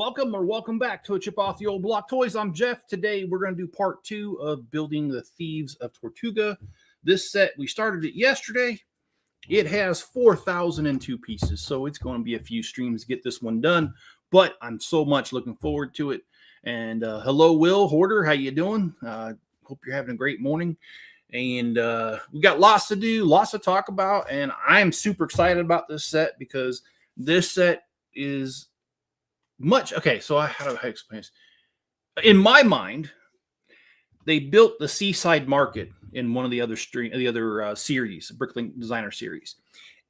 welcome back to a Chip Off the Old Block Toys. I'm Jeff. Today we're going to do part 2 of building the Thieves of Tortuga. This set, we started it yesterday. It has 4,002 pieces, so it's going to be a few streams to get this one done, but I'm so much looking forward to it. And hello, Will Hoarder. How you doing? Hope you're having a great morning. And we got lots to do, lots to talk about, and I'm super excited about this set because this set is much okay. So how do I explain this? In my mind, they built the Seaside Market in one of the other series, Bricklink Designer Series,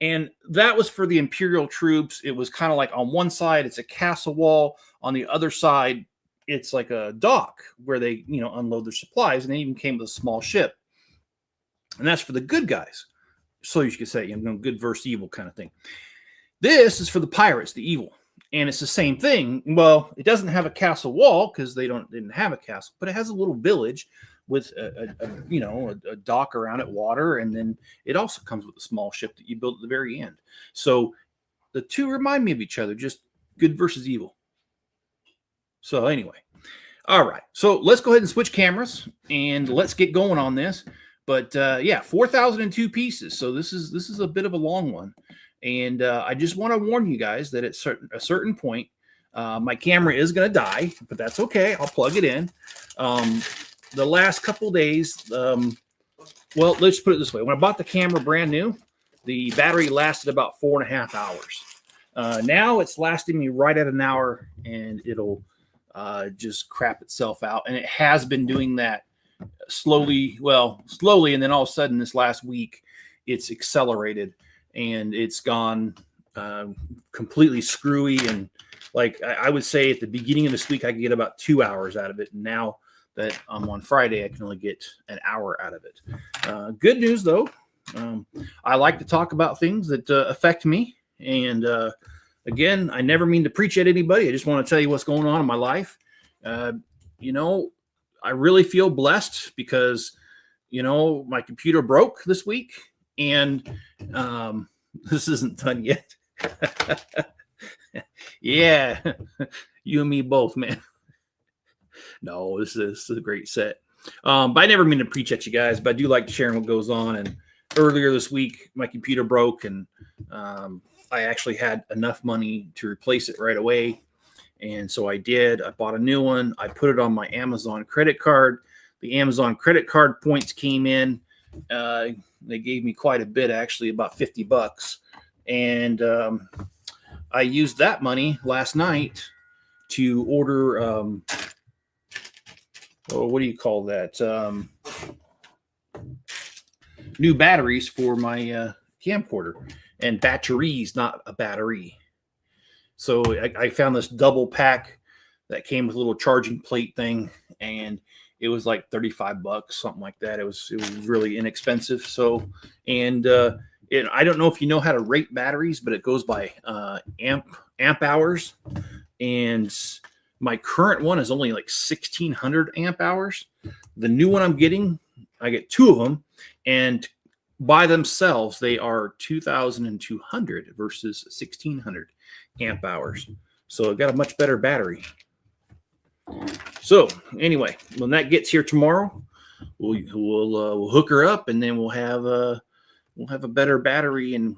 and that was for the Imperial troops. It was kind of like on one side it's a castle wall, on the other side it's like a dock where they unload their supplies, and they even came with a small ship, and that's for the good guys. So you could say good versus evil kind of thing. This is for the pirates, the evil. And it's the same thing. Well, it doesn't have a castle wall because they didn't have a castle, but it has a little village with a dock around it, water, and then it also comes with a small ship that you build at the very end. So the two remind me of each other, just good versus evil. So anyway, all right. So let's go ahead and switch cameras and let's get going on this. But yeah, 4,002 pieces. So this is a bit of a long one. And I just want to warn you guys that at a certain point, my camera is going to die, but that's okay. I'll plug it in. The last couple days, well, let's put it this way. When I bought the camera brand new, the battery lasted about 4.5 hours. Now it's lasting me right at an hour, and it'll just crap itself out. And it has been doing that slowly, and then all of a sudden this last week, it's accelerated. And it's gone completely screwy. And like I would say at the beginning of this week, I could get about 2 hours out of it. And now that I'm on Friday, I can only get an hour out of it. Good news, though. I like to talk about things that affect me. And again, I never mean to preach at anybody. I just want to tell you what's going on in my life. I really feel blessed because, my computer broke this week. And this isn't done yet. Yeah, you and me both, man. No, this is a great set. But I never mean to preach at you guys, but I do like sharing what goes on. And earlier this week, my computer broke, and I actually had enough money to replace it right away. And so I did. I bought a new one. I put it on my Amazon credit card. The Amazon credit card points came in. They gave me quite a bit, actually, about $50. And I used that money last night to order, what do you call that? New batteries for my camcorder. And batteries, not a battery. So I found this double pack that came with a little charging plate thing, and it was like $35, something like that. It was really inexpensive. So, and I don't know if you know how to rate batteries, but it goes by amp hours. And my current one is only like 1,600 amp hours. The new one I'm getting, I get 2 of them, and by themselves they are 2,200 versus 1,600 amp hours. So I've got a much better battery. So anyway, when that gets here tomorrow, we'll hook her up, and then we'll have a better battery, and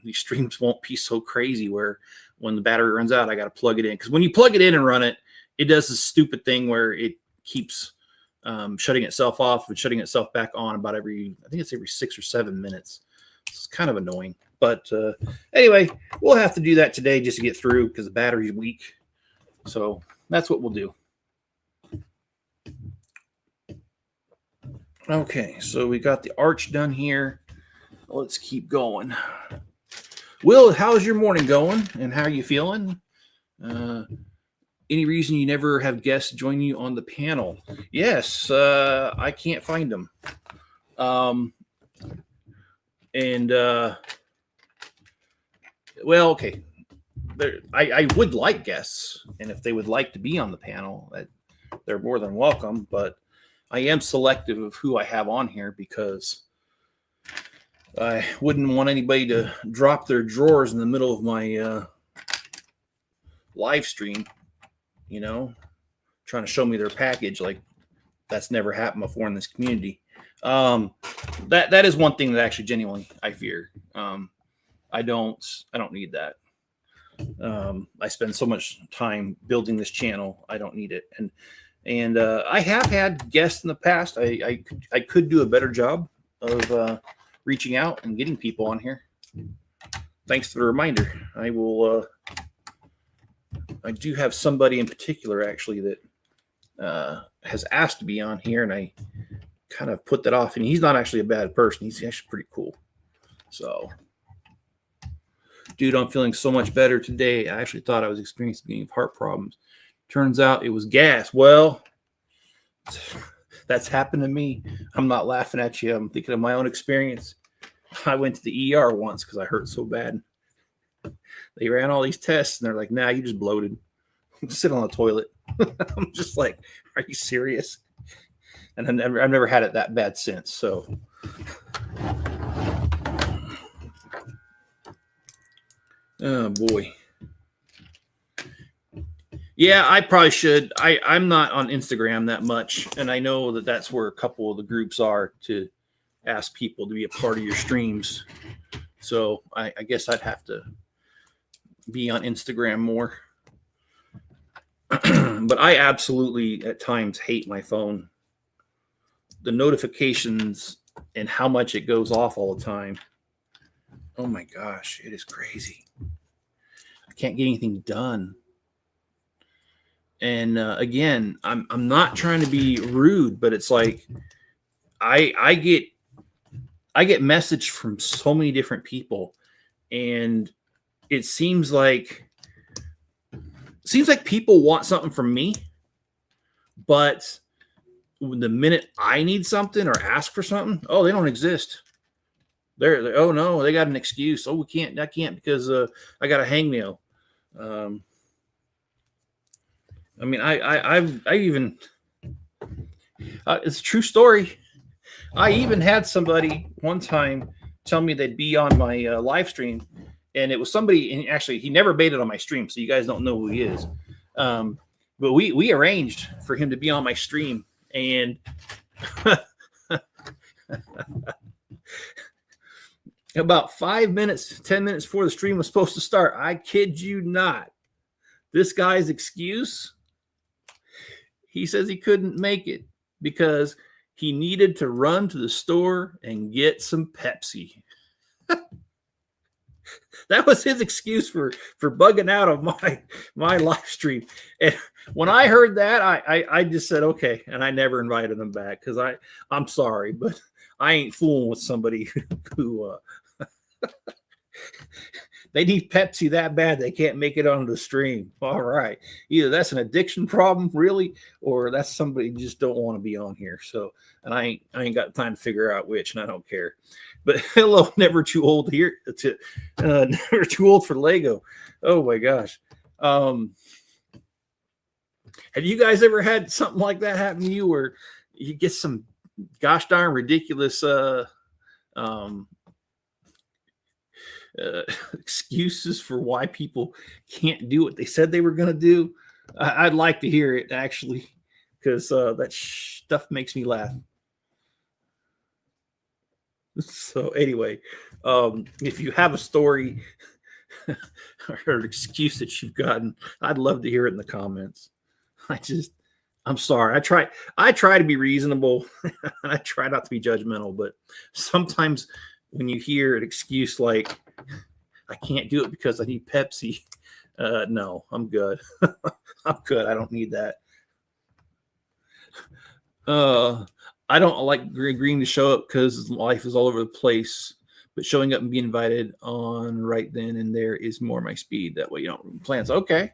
these streams won't be so crazy where when the battery runs out, I got to plug it in. Because when you plug it in and run it, it does this stupid thing where it keeps shutting itself off and shutting itself back on about every 6 or 7 minutes. It's kind of annoying. But anyway, we'll have to do that today just to get through because the battery's weak. So that's what we'll do. Okay, so we got the arch done here. Let's keep going. Will, how's your morning going? And how are you feeling? Any reason you never have guests join you on the panel? Yes, I can't find them. Well, okay. I would like guests, and if they would like to be on the panel, they're more than welcome, but I am selective of who I have on here because I wouldn't want anybody to drop their drawers in the middle of my live stream. you know, trying to show me their package. Like, that's never happened before in this community. That is one thing that actually genuinely I fear. I don't need that. I spend so much time building this channel. I don't need it. And I have had guests in the past. I could do a better job of reaching out and getting people on here. Thanks for the reminder. I will. I do have somebody in particular actually that has asked to be on here, and I kind of put that off. And he's not actually a bad person. He's actually pretty cool. So, dude, I'm feeling so much better today. I actually thought I was experiencing heart problems. Turns out it was gas. Well, that's happened to me. I'm not laughing at you. I'm thinking of my own experience. I went to the ER once because I hurt so bad. They ran all these tests, and they're like, nah, you just bloated. Sit on the toilet. I'm just like, are you serious? And I've never had it that bad since. So, oh boy. Yeah, I probably should. I'm not on Instagram that much, and I know that that's where a couple of the groups are to ask people to be a part of your streams. So I guess I'd have to be on Instagram more. But I absolutely at times hate my phone. The notifications and how much it goes off all the time. Oh my gosh, it is crazy. I can't get anything done. And again, I'm not trying to be rude, but it's like I get message from so many different people, and it seems like people want something from me, but the minute I need something or ask for something, oh, they don't exist. They're oh no, they got an excuse. Oh, I can't because I got a hangnail. I mean, I even it's a true story. I even had somebody one time tell me they'd be on my live stream, and it was somebody. And actually, he never made it on my stream, so you guys don't know who he is. But we arranged for him to be on my stream, and about 5 minutes, 10 minutes before the stream was supposed to start, I kid you not, this guy's excuse. He says he couldn't make it because he needed to run to the store and get some Pepsi. That was his excuse for bugging out of my live stream. And when I heard that, I just said, okay. And I never invited him back because I'm sorry, but I ain't fooling with somebody who they need Pepsi that bad they can't make it on the stream. All right. Either that's an addiction problem, really, or that's somebody who just don't want to be on here. So, and I ain't got time to figure out which, and I don't care. But hello, never too old here never too old for Lego. Oh my gosh. Have you guys ever had something like that happen to you where you get some gosh darn ridiculous excuses for why people can't do what they said they were going to do? I'd like to hear it actually, because that stuff makes me laugh. So anyway, if you have a story or an excuse that you've gotten, I'd love to hear it in the comments. I'm sorry. I try to be reasonable. I try not to be judgmental, but sometimes when you hear an excuse like, I can't do it because I need Pepsi. No, I'm good. I'm good. I don't need that. I don't like agreeing to show up because life is all over the place, but showing up and being invited on right then and there is more my speed. That way you don't ruin plans. Okay.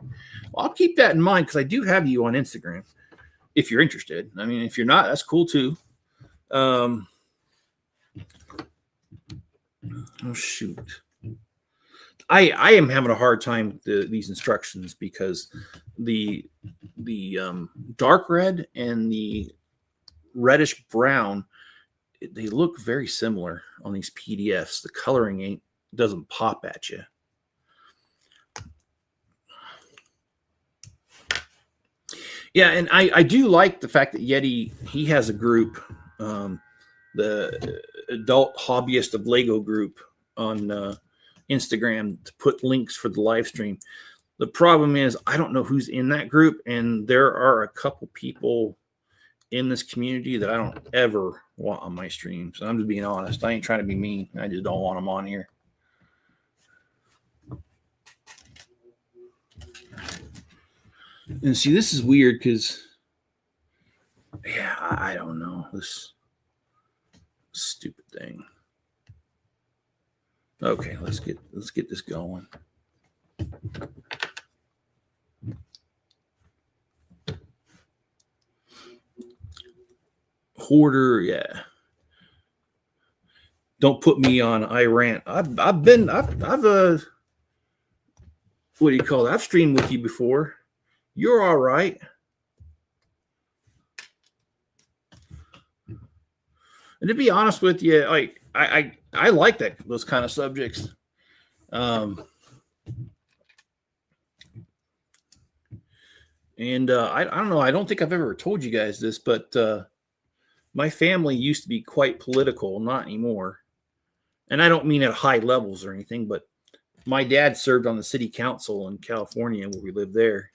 Well, I'll keep that in mind because I do have you on Instagram if you're interested. I mean, if you're not, that's cool too. Oh, shoot. I am having a hard time with these instructions because the dark red and the reddish brown, they look very similar on these PDFs. The coloring doesn't pop at you. Yeah, and I do like the fact that Yeti, he has a group, the adult hobbyist of Lego group on Instagram, to put links for the live stream. The problem is I don't know who's in that group, and there are a couple people in this community that I don't ever want on my stream. So I'm just being honest. I ain't trying to be mean. I just don't want them on here. And see, this is weird because, yeah, I don't know this stupid thing. Okay, let's get this going. Hoarder, yeah. Don't put me on Iran. I've what do you call it? I've streamed with you before. You're all right. And to be honest with you, like I like those kind of subjects. And I don't know. I don't think I've ever told you guys this, but my family used to be quite political, not anymore. And I don't mean at high levels or anything, but my dad served on the city council in California where we lived there.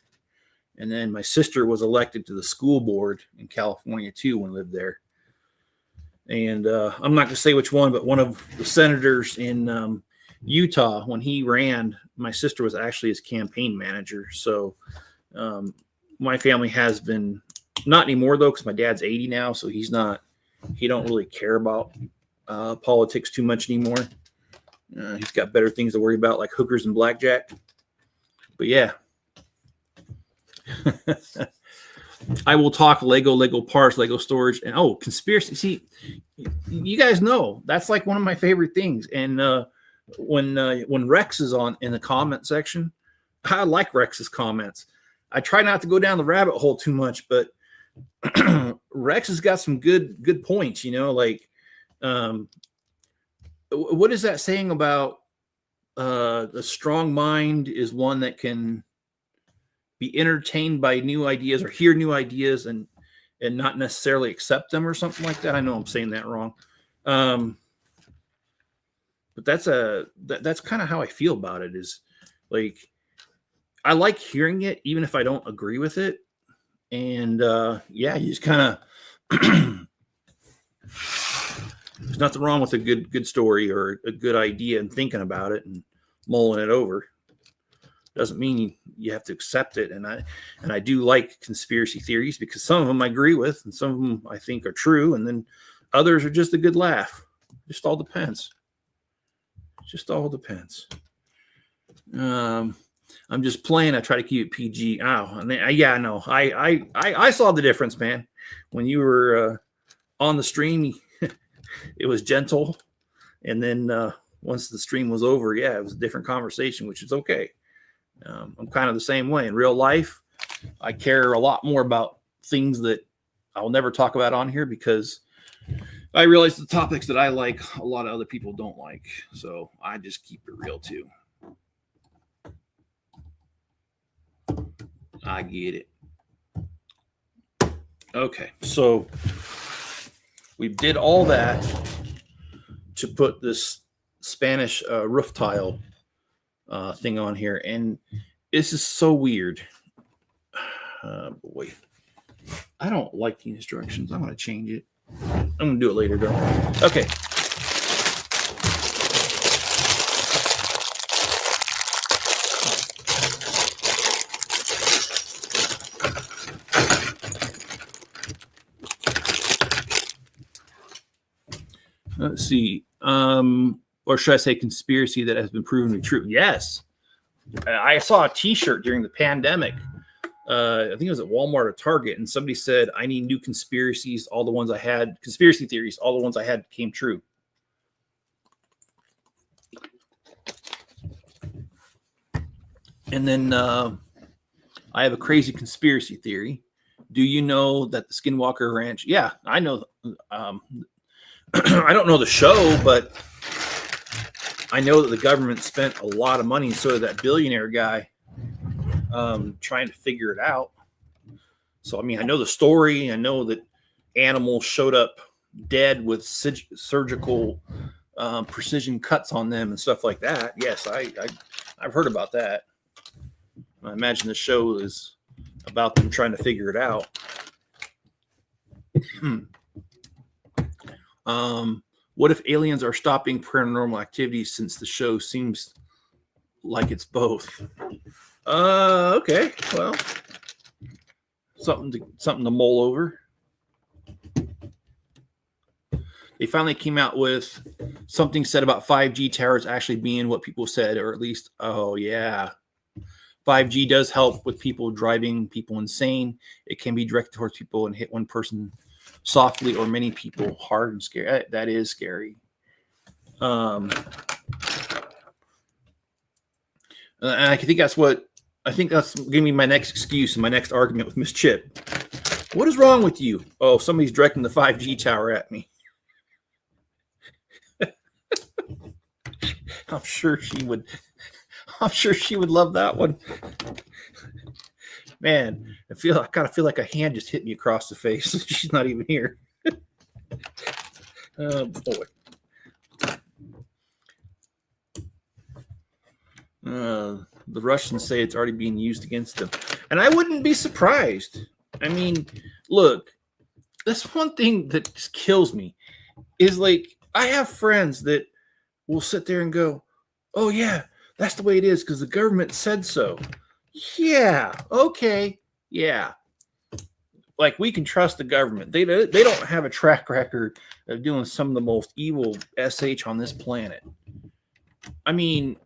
And then my sister was elected to the school board in California too when we lived there. And I'm not going to say which one, but one of the senators in Utah, when he ran, my sister was actually his campaign manager. So my family has been, not anymore though, because my dad's 80 now, so he don't really care about politics too much anymore. He's got better things to worry about, like hookers and blackjack. But yeah. I will talk Lego parts, Lego storage, and conspiracy. See, you guys know that's like one of my favorite things. And when Rex is on in the comment section, I like Rex's comments. I try not to go down the rabbit hole too much, but Rex has got some good points. Like what is that saying about the strong mind is one that can be entertained by new ideas or hear new ideas and not necessarily accept them or something like that. I know I'm saying that wrong. But that's kind of how I feel about it, is like, I like hearing it, even if I don't agree with it. And you just kind of, there's nothing wrong with a good story or a good idea and thinking about it and mulling it over. Doesn't mean you have to accept it. And I do like conspiracy theories because some of them I agree with and some of them I think are true. And then others are just a good laugh. Just all depends. I'm just playing. I try to keep it PG. Yeah, no, I saw the difference, man. When you were on the stream, it was gentle. And then once the stream was over, it was a different conversation, which is okay. I'm kind of the same way in real life. I care a lot more about things that I'll never talk about on here because I realize the topics that I like, a lot of other people don't like. So I just keep it real too. I get it. Okay, so we did all that to put this Spanish roof tile thing on here, and this is so weird. Boy, I don't like the instructions. I'm going to change it. I'm going to do it later, though. Okay. Let's see. Or should I say conspiracy that has been proven to be true? Yes. I saw a t-shirt during the pandemic. I think it was at Walmart or Target, and somebody said, I need new conspiracies. All the ones I had, conspiracy theories, all the ones I had came true. And then I have a crazy conspiracy theory. Do you know that the Skinwalker Ranch? Yeah, I know. I don't know the show, but I know that the government spent a lot of money, and so did that billionaire guy, trying to figure it out. So, I mean, I know the story. I know that animals showed up dead with surgical precision cuts on them and stuff like that. Yes, I've heard about that. I imagine the show is about them trying to figure it out. What if aliens are stopping paranormal activity since the show seems like it's both? Okay, well, something to mull over. They finally came out with something said about 5G towers actually being what people said, or at least, oh yeah, 5G does help with people driving people insane. It can be directed towards people and hit one person softly or many people hard and scary. That is scary. And I think that's going to be my next excuse and my next argument with Miss Chip. What is wrong with you? Oh, somebody's directing the 5G tower at me. I'm sure she would love that one. Man, I kind of feel like a hand just hit me across the face. She's not even here. Oh boy. The Russians say it's already being used against them. And I wouldn't be surprised. I mean, look, that's one thing that just kills me is like, I have friends that will sit there and go, oh yeah, that's the way it is because the government said so. Yeah, okay, yeah. Like, we can trust the government. They don't have a track record of doing some of the most evil SH on this planet. I mean,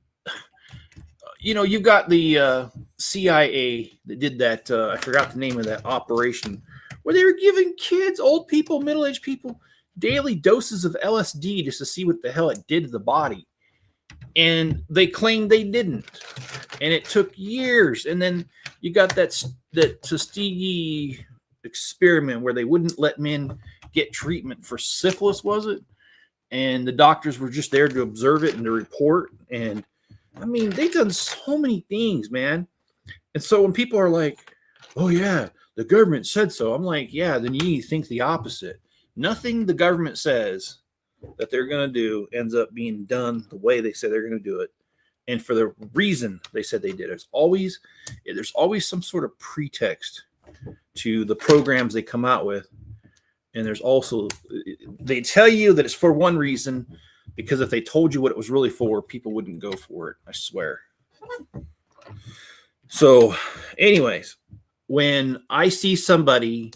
you know, you've got the CIA that did that, I forgot the name of that operation, where they were giving kids, old people, middle-aged people, daily doses of LSD just to see what the hell it did to the body. And they claimed they didn't. And it took years. And then you got that Tuskegee experiment where they wouldn't let men get treatment for syphilis, was it? And the doctors were just there to observe it and to report. And I mean, they've done so many things, man. And so when people are like, oh yeah, the government said so, I'm like, yeah, then you need to think the opposite. Nothing the government says that they're going to do ends up being done the way they say they're going to do it, and for the reason they said they did. There's always some sort of pretext to the programs they come out with, and there's also, they tell you that it's for one reason, because if they told you what it was really for, people wouldn't go for it, I swear. So anyways, when I see somebody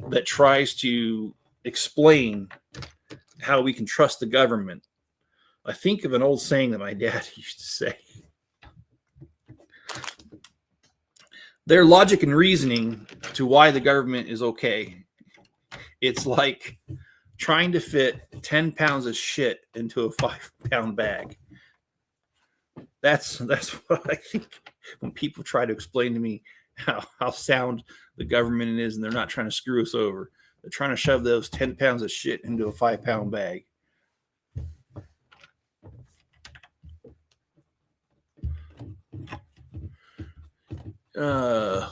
that tries to explain how we can trust the government, I think of an old saying that my dad used to say. Their logic and reasoning to why the government is okay. It's like trying to fit 10 pounds of shit into a 5-pound bag. That's what I think when people try to explain to me how sound the government is and they're not trying to screw us over. They're trying to shove those 10 pounds of shit into a 5-pound bag. Don't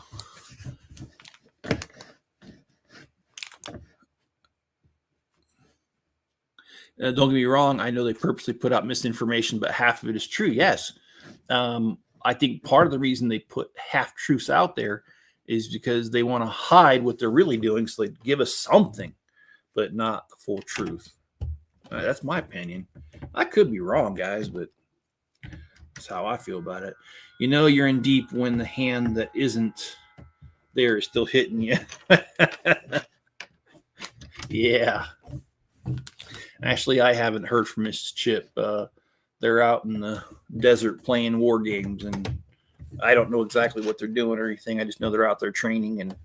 get me wrong. I know they purposely put out misinformation, but half of it is true. Yes. I think part of the reason they put half-truths out there is because they want to hide what they're really doing, so they give us something, but not the full truth. That's my opinion. I could be wrong, guys, but that's how I feel about it. You know you're in deep when the hand that isn't there is still hitting you. Yeah. Actually, I haven't heard from Mrs. Chip. They're out in the desert playing war games, and I don't know exactly what they're doing or anything. I just know they're out there training, and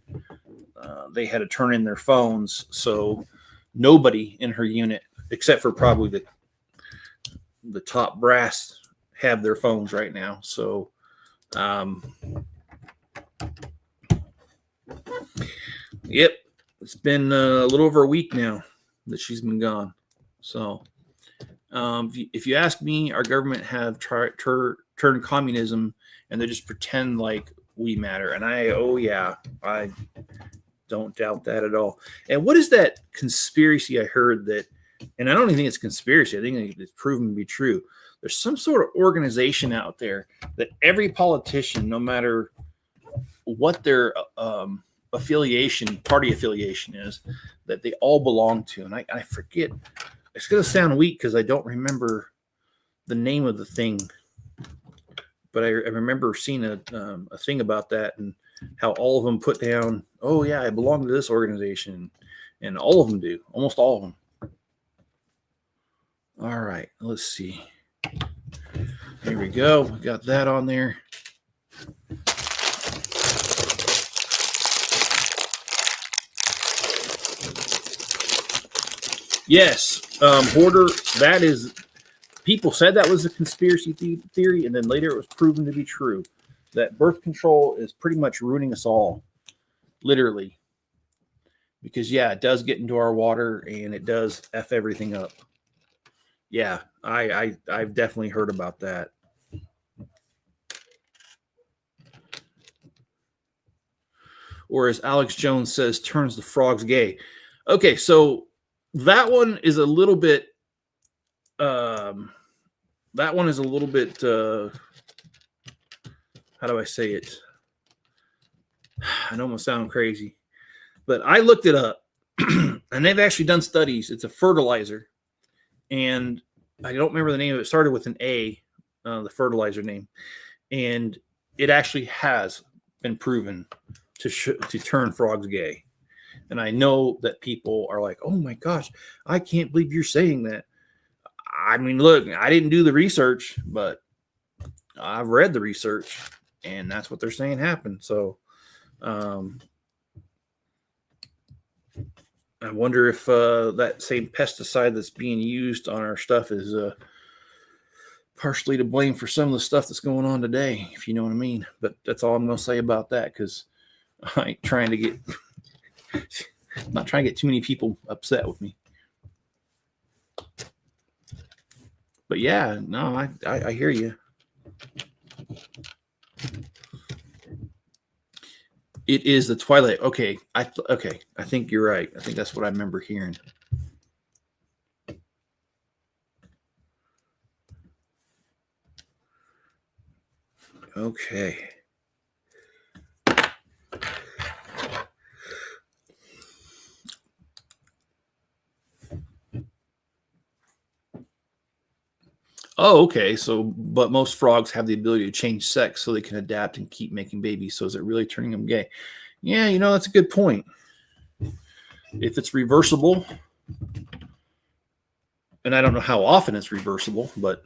they had to turn in their phones. So nobody in her unit, except for probably the top brass, have their phones right now. So yep, it's been a little over a week now that she's been gone. So if you ask me, our government have turned communism, and they just pretend like we matter. And I don't doubt that at all. And what is that conspiracy I heard that, and I don't even think it's conspiracy, I think it's proven to be true. There's some sort of organization out there that every politician, no matter what their party affiliation is, that they all belong to. And I forget, it's going to sound weak because I don't remember the name of the thing, but I remember seeing a thing about that and how all of them put down, oh yeah, I belong to this organization, and all of them do, almost all of them. All right, let's see. Here we go. We got that on there. Yes, Hoarder, that is, people said that was a conspiracy theory, and then later it was proven to be true. That birth control is pretty much ruining us all, literally. Because, yeah, it does get into our water, and it does F everything up. Yeah, I've definitely heard about that. Or as Alex Jones says, turns the frogs gay. Okay, so that one is a little bit, how do I say it? I know I'm going to sound crazy, but I looked it up, and they've actually done studies. It's a fertilizer, and I don't remember the name of it. It started with an A, the fertilizer name, and it actually has been proven to turn frogs gay. And I know that people are like, oh my gosh, I can't believe you're saying that. I mean, look, I didn't do the research, but I've read the research, and that's what they're saying happened. So I wonder if that same pesticide that's being used on our stuff is partially to blame for some of the stuff that's going on today, if you know what I mean. But that's all I'm going to say about that, because I ain't trying to get, I'm not trying to get too many people upset with me. But yeah, no, I hear you. It is the Twilight. Okay, I think you're right. I think that's what I remember hearing. Okay. Oh, okay. So, but most frogs have the ability to change sex so they can adapt and keep making babies. So is it really turning them gay? Yeah, that's a good point. If it's reversible, and I don't know how often it's reversible, but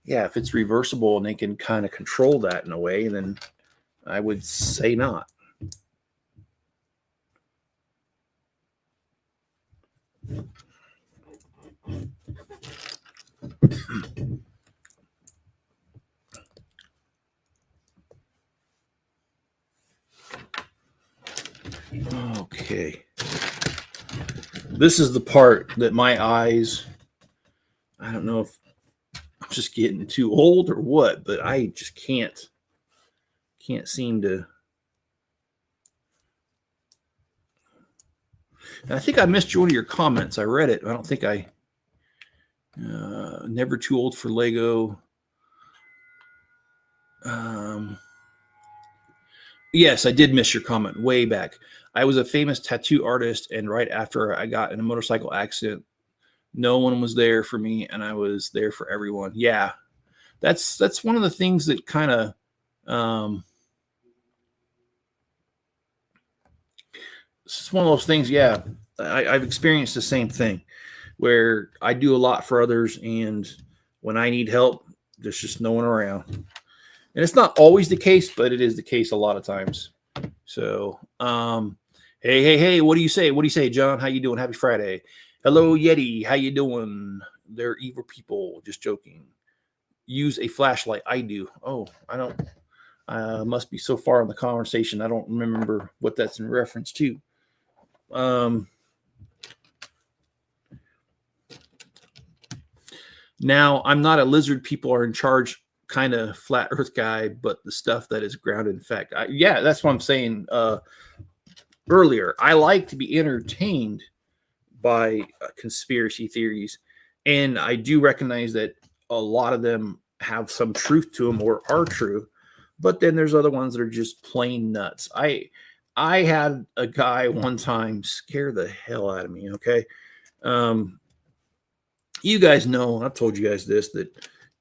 yeah, if it's reversible and they can kind of control that in a way, then I would say not. Okay. This is the part that my eyes, I don't know if I'm just getting too old or what, but I just can't seem to. And I think I missed one of your comments. I read it. I don't think I, never too old for Lego. Yes, I did miss your comment way back. I was a famous tattoo artist, and right after I got in a motorcycle accident, no one was there for me, and I was there for everyone. Yeah, that's one of the things that kind of it's one of those things. Yeah, I've experienced the same thing where I do a lot for others, and when I need help, there's just no one around. And it's not always the case, but it is the case a lot of times. So, hey, what do you say? What do you say, John? How you doing? Happy Friday. Hello, Yeti. How you doing? They're evil people. Just joking. Use a flashlight. I do. Oh, I don't. Must be so far in the conversation. I don't remember what that's in reference to. Now, I'm not a lizard people are in charge kind of flat earth guy, but the stuff that is grounded in fact. Yeah, that's what I'm saying. earlier, I like to be entertained by conspiracy theories, and I do recognize that a lot of them have some truth to them or are true, but then there's other ones that are just plain nuts. I had a guy one time scare the hell out of me. Okay, you guys know, I've told you guys this, that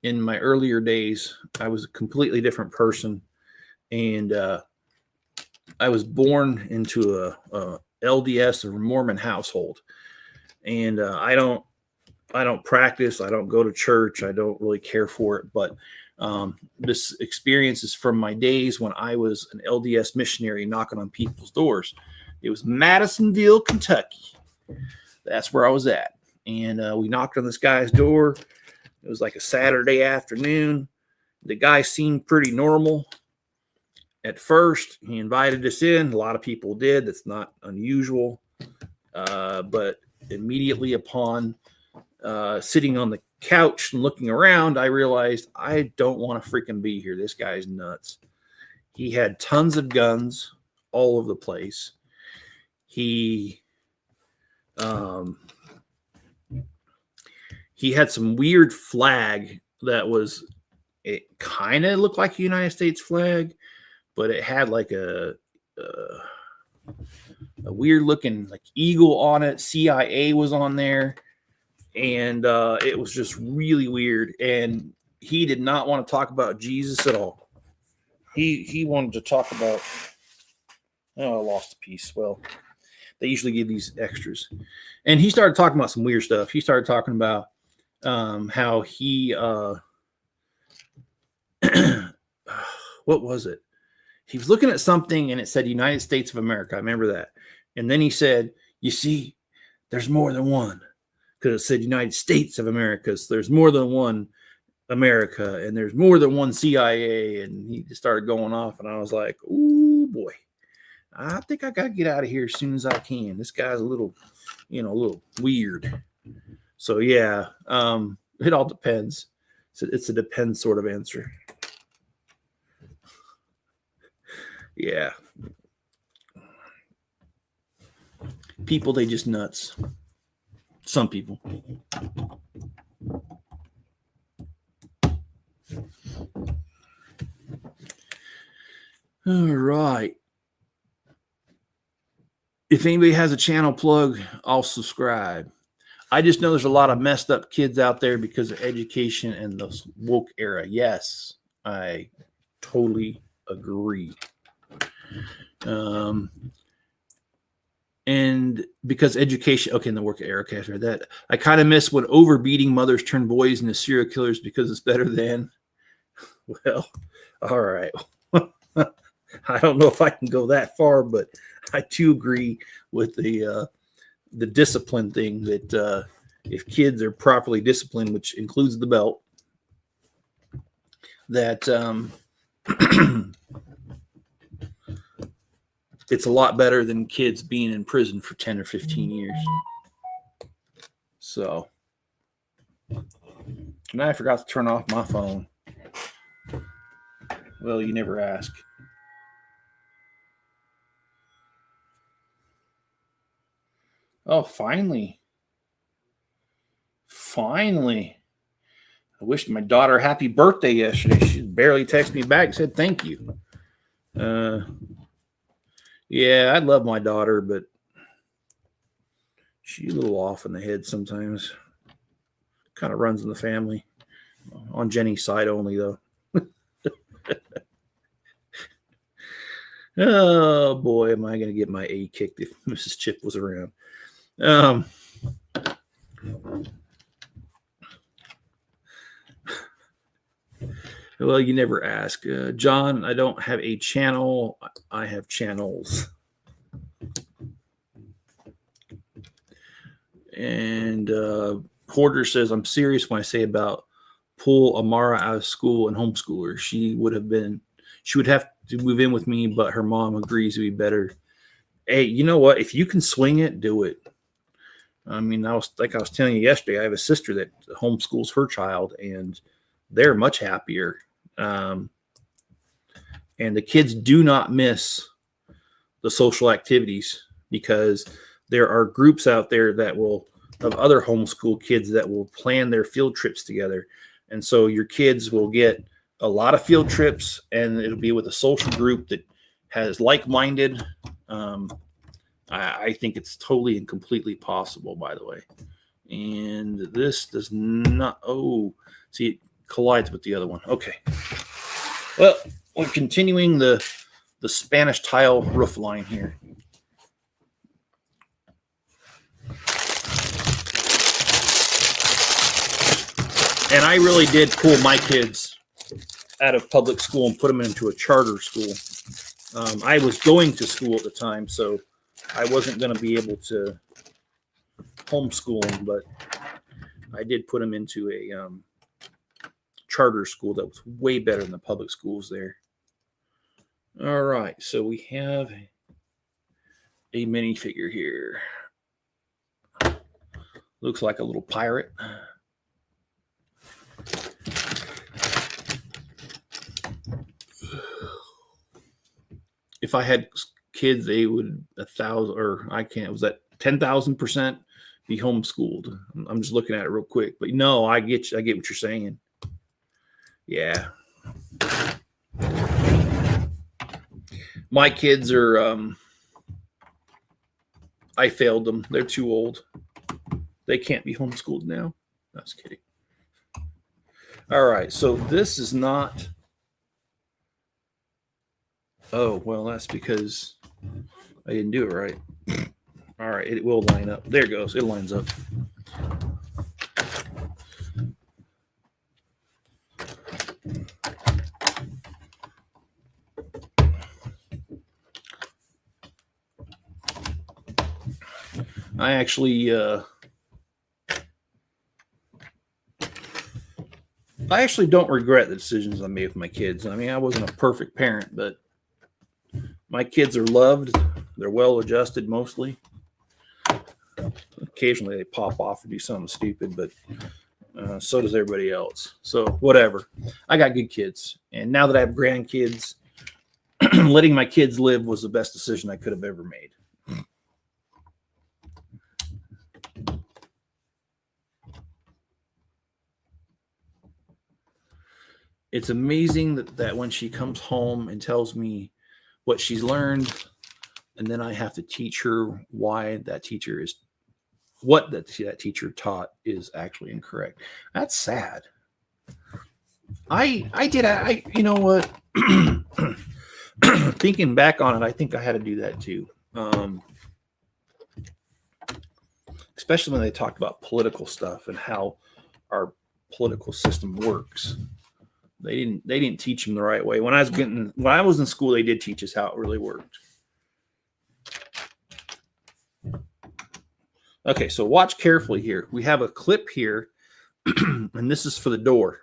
in my earlier days I was a completely different person, and I was born into a LDS or Mormon household, and I don't practice. I don't go to church. I don't really care for it. But this experience is from my days when I was an LDS missionary knocking on people's doors. It was Madisonville, Kentucky. That's where I was at. And we knocked on this guy's door. It was like a Saturday afternoon. The guy seemed pretty normal at first. He invited us in. A lot of people did. That's not unusual. But immediately upon sitting on the couch and looking around, I realized I don't want to freaking be here. This guy's nuts. He had tons of guns all over the place. He had some weird flag that was, it kind of looked like a United States flag, but it had like a weird looking like eagle on it. CIA was on there. And it was just really weird. And he did not want to talk about Jesus at all. He wanted to talk about, oh, I lost a piece. Well, they usually give these extras. And he started talking about some weird stuff. He started talking about how he, what was it? He was looking at something and it said United States of America. I remember that. And then he said, you see, there's more than one. Because it said United States of America. So there's more than one America, and there's more than one CIA. And he just started going off, and I was like, "Ooh boy, I think I gotta get out of here as soon as I can. This guy's a little weird." So yeah, it all depends. It's a depends sort of answer. Yeah, people, they just nuts. Some people. All right. If anybody has a channel plug, I'll subscribe. I just know there's a lot of messed up kids out there because of education and the woke era. Yes, I totally agree. And because education, okay, in the work era, okay, after that, I kind of miss when overbeating mothers turn boys into serial killers because it's better than. Well, all right. I don't know if I can go that far, but I do agree with the discipline thing that if kids are properly disciplined, which includes the belt, that it's a lot better than kids being in prison for 10 or 15 years. So, and I forgot to turn off my phone. Well, you never ask. Oh, finally. Finally. I wished my daughter happy birthday yesterday. She barely texted me back and said thank you. Yeah, I love my daughter, but she's a little off in the head sometimes. Kind of runs in the family. On Jenny's side only, though. Oh, boy, am I going to get my A kicked if Mrs. Chip was around. Well, you never ask. John, I don't have a channel. I have channels. And Hoarder says, I'm serious when I say about pull Amara out of school and homeschool her. She would have to move in with me, but her mom agrees it would be better. Hey, you know what? If you can swing it, do it. I mean, I was telling you yesterday, I have a sister that homeschools her child, and they're much happier. And the kids do not miss the social activities, because there are groups out there that will, of other homeschool kids, that will plan their field trips together. And so your kids will get a lot of field trips, and it'll be with a social group that has like-minded. I think it's totally and completely possible, by the way. And this does not, oh, see, it collides with the other one. Okay. Well, we're continuing the Spanish tile roof line here. And I really did pull my kids out of public school and put them into a charter school. I was going to school at the time, so I wasn't going to be able to homeschool them, but I did put them into a charter school that was way better than the public schools there. All right, so we have a minifigure here. Looks like a little pirate. If I had kids, they would 1,000, or I can't, was that 10,000% be homeschooled? I'm just looking at it real quick, but no, I get what you're saying. Yeah. My kids are, I failed them. They're too old. They can't be homeschooled now. I was kidding. All right, so this is not. Oh, well, that's because I didn't do it right. All right, it will line up. There it goes. It lines up. I actually don't regret the decisions I made with my kids. I mean, I wasn't a perfect parent, but my kids are loved. They're well adjusted mostly. Occasionally they pop off or do something stupid, but so does everybody else. So whatever. I got good kids. And now that I have grandkids, letting my kids live was the best decision I could have ever made. It's amazing that when she comes home and tells me what she's learned, and then I have to teach her why that teacher is, what that teacher taught is actually incorrect. That's sad. I you know what? Thinking back on it, I think I had to do that too. Especially when they talked about political stuff and how our political system works. They didn't teach them the right way. When I was in school, they did teach us how it really worked. Okay, so watch carefully here. We have a clip here, and this is for the door.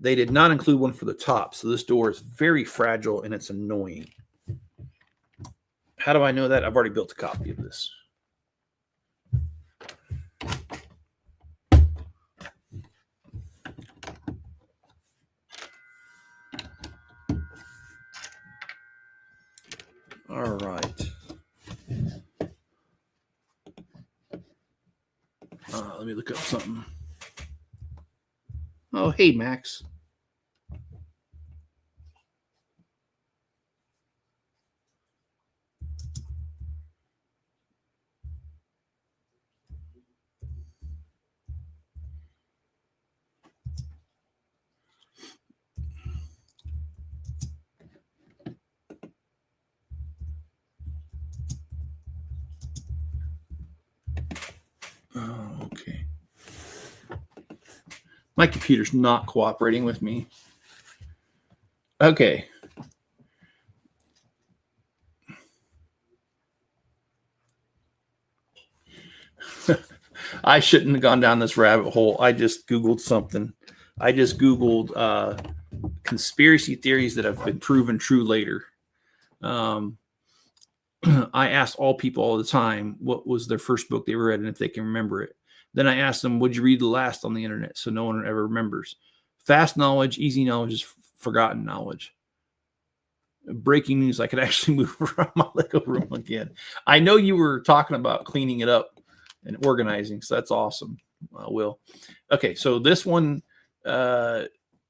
They did not include one for the top, so this door is very fragile and it's annoying. How do I know that? I've already built a copy of this. All right. Let me look up something. Oh, hey, Max. Oh, okay. My computer's not cooperating with me. Okay. I shouldn't have gone down this rabbit hole. I just Googled something. I just Googled conspiracy theories that have been proven true later. I asked all people all the time what was their first book they read and if they can remember it. Then I asked them, would you read the last on the internet? So no one ever remembers. Fast knowledge, easy knowledge is forgotten knowledge. breaking news. I could actually move around my Lego room again. I know you were talking about cleaning it up and organizing, so that's awesome, Will. Okay, so this one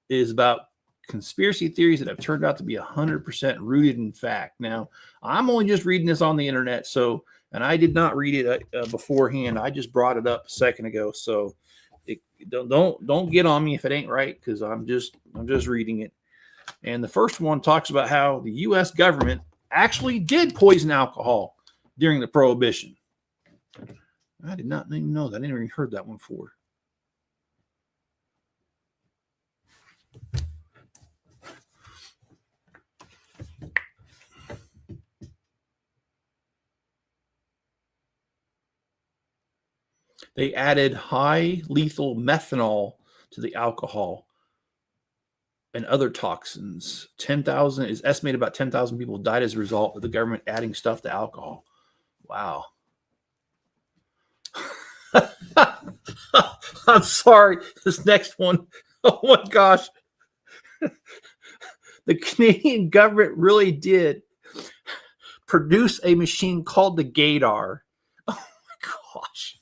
is about conspiracy theories that have turned out to be 100% rooted in fact. Now, I'm only just reading this on the internet, and I did not read it beforehand. I just brought it up a second ago, so don't get on me if it ain't right, because I'm just reading it. And the first one talks about how the U.S. government actually did poison alcohol during the Prohibition. I did not even know that. I never even heard that one before. They added high lethal methanol to the alcohol and other toxins. 10,000 is estimated, about 10,000 people died as a result of the government adding stuff to alcohol. Wow. I'm sorry. This next one. Oh my gosh. The Canadian government really did produce a machine called the Gaydar. Oh my gosh.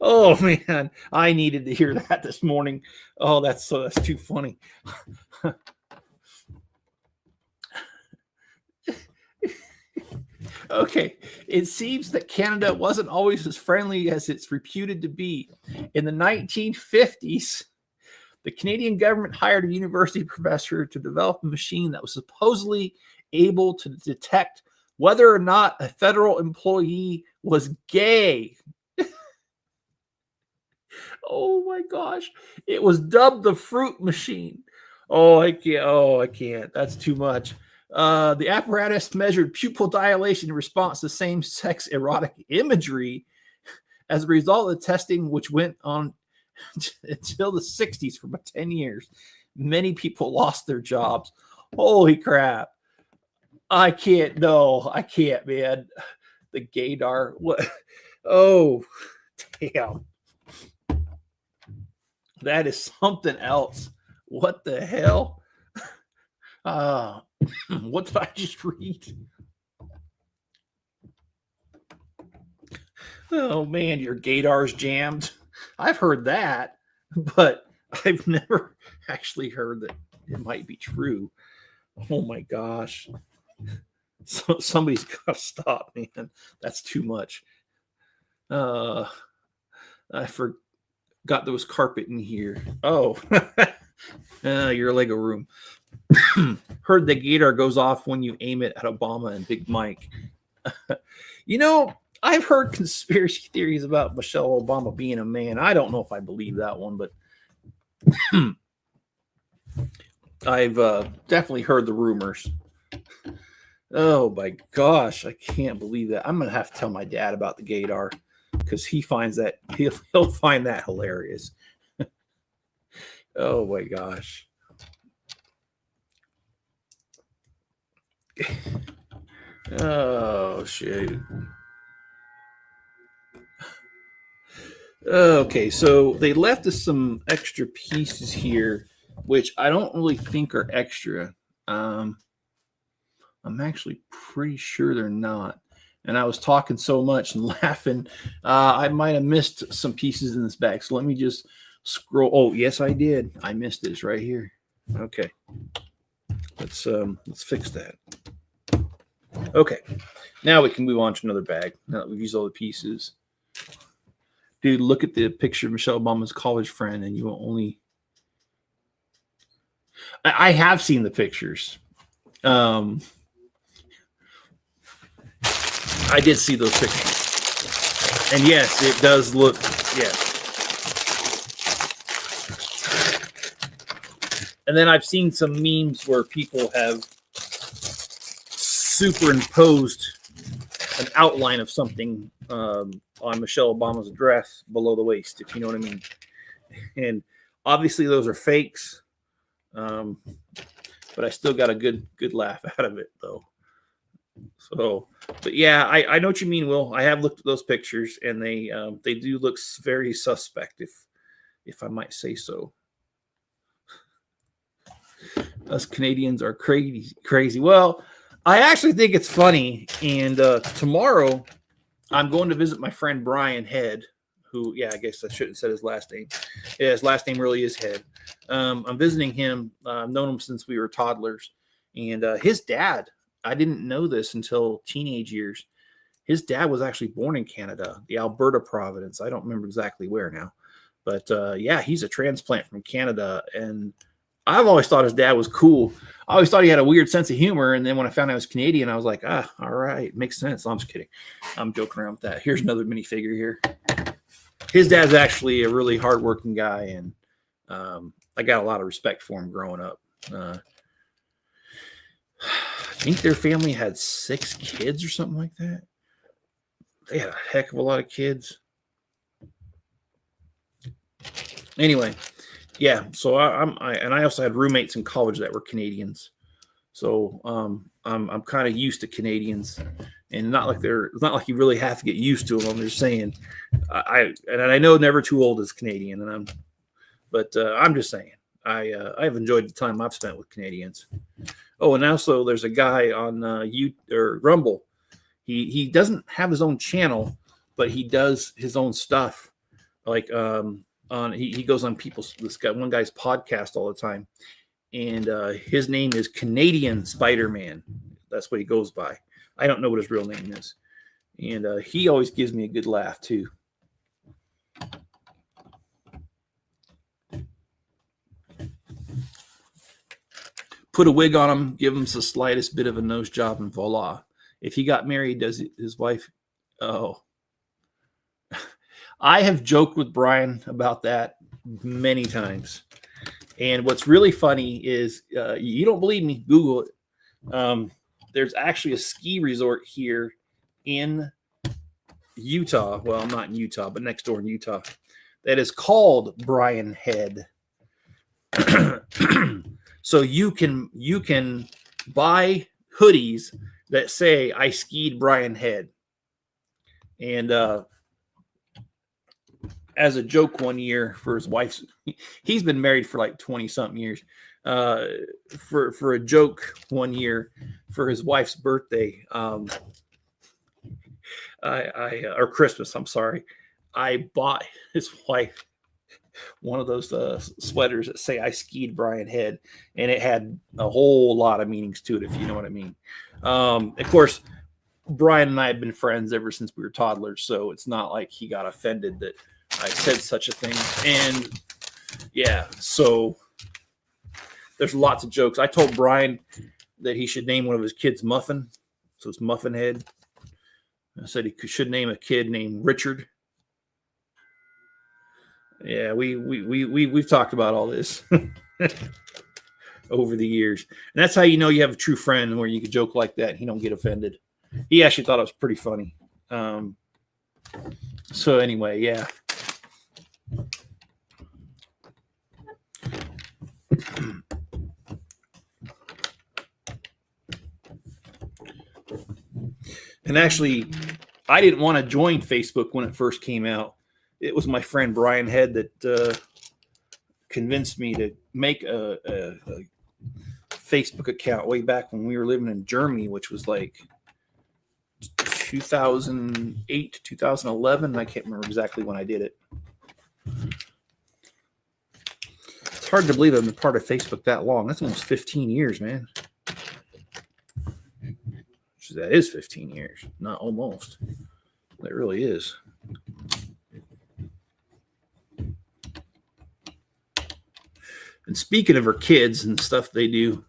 Oh man, I needed to hear that this morning. Oh, that's too funny. Okay, it seems that Canada wasn't always as friendly as it's reputed to be. In the 1950s, the Canadian government hired a university professor to develop a machine that was supposedly able to detect whether or not a federal employee was gay. Oh my gosh. It was dubbed the fruit machine. Oh, I can't. That's too much. The apparatus measured pupil dilation in response to same-sex erotic imagery. As a result of the testing, which went on until the 60s for about 10 years, many people lost their jobs. Holy crap. I can't, man. The gaydar. What? Oh, damn. That is something else. What the hell? What did I just read? Oh man, your gaydar's jammed. I've heard that, but I've never actually heard that it might be true. Oh my gosh. So somebody's got to stop, man. That's too much. I forgot there was carpet in here. Oh, your Lego room. Heard the gaydar goes off when you aim it at Obama and Big Mike. I've heard conspiracy theories about Michelle Obama being a man. I don't know if I believe that one, but I've definitely heard the rumors. Oh my gosh, I can't believe that. I'm gonna have to tell my dad about the gaydar because he'll find that hilarious. Oh my gosh. Oh shit. Okay, so they left us some extra pieces here, which I don't really think are extra. I'm actually pretty sure they're not. And I was talking so much and laughing, I might have missed some pieces in this bag. So let me just scroll. Oh, yes, I did. I missed this right here. Okay, let's fix that. Okay, now we can move on to another bag. Now that we've used all the pieces. Dude, look at the picture of Michelle Obama's college friend, and you will only. I have seen the pictures. I did see those pictures, and yes, it does look. Yes. And then I've seen some memes where people have superimposed an outline of something on Michelle Obama's dress below the waist, if you know what I mean. And obviously those are fakes, but I still got a good laugh out of it though. So, but yeah, I know what you mean, Will. I have looked at those pictures, and they do look very suspect, if I might say so. Us Canadians are crazy. Well, I actually think it's funny. And tomorrow, I'm going to visit my friend Brian Head, who, yeah, I guess I shouldn't have said his last name. Yeah, his last name really is Head. I'm visiting him. I've known him since we were toddlers. And his dad, I didn't know this until teenage years. His dad was actually born in Canada, the Alberta province. I don't remember exactly where now. But yeah, he's a transplant from Canada. And I've always thought his dad was cool. I always thought he had a weird sense of humor. And then when I found out he was Canadian, I was like, all right, makes sense. I'm just kidding. I'm joking around with that. Here's another minifigure here. His dad's actually a really hardworking guy. And I got a lot of respect for him growing up. I think their family had 6 kids or something like that. They had a heck of a lot of kids. Anyway. Yeah, so I also had roommates in college that were Canadians, so I'm kind of used to Canadians, and it's not like you really have to get used to them. I'm just saying, I know never too old is Canadian, I'm just saying I've enjoyed the time I've spent with Canadians. Oh, and also there's a guy on Rumble. He doesn't have his own channel, but he does his own stuff, like he goes on one guy's podcast all the time, and his name is Canadian Spider-Man. That's what he goes by. I don't know what his real name is, and he always gives me a good laugh too. Put a wig on him, give him the slightest bit of a nose job, and voila. If he got married, does his wife? Oh. I have joked with Brian about that many times. And what's really funny is, you don't believe me, Google it. There's actually a ski resort here in Utah. Well, not in Utah, but next door in Utah. That is called Brian Head. So you can buy hoodies that say I skied Brian Head. And as a joke one year for his wife's, he's been married for like 20 something years. For a joke one year for his wife's birthday, or Christmas, I'm sorry, I bought his wife one of those sweaters that say I skied Brian Head, and it had a whole lot of meanings to it, if you know what I mean. Of course, Brian and I have been friends ever since we were toddlers, so it's not like he got offended that I said such a thing. And yeah, so there's lots of jokes. I told Brian that he should name one of his kids Muffin, so it's Muffin Head. I said he should name a kid named Richard. Yeah, we've talked about all this over the years, and that's how you know you have a true friend, where you could joke like that and he don't get offended. He actually thought it was pretty funny. So anyway, yeah. And actually, I didn't want to join Facebook when it first came out. It was my friend Brian Head that convinced me to make a Facebook account way back when we were living in Germany, which was like 2008, 2011. I can't remember exactly when I did it. It's hard to believe I've been part of Facebook that long. That's almost 15 years, man. That is 15 years, not almost. That really is. And speaking of her kids and stuff they do.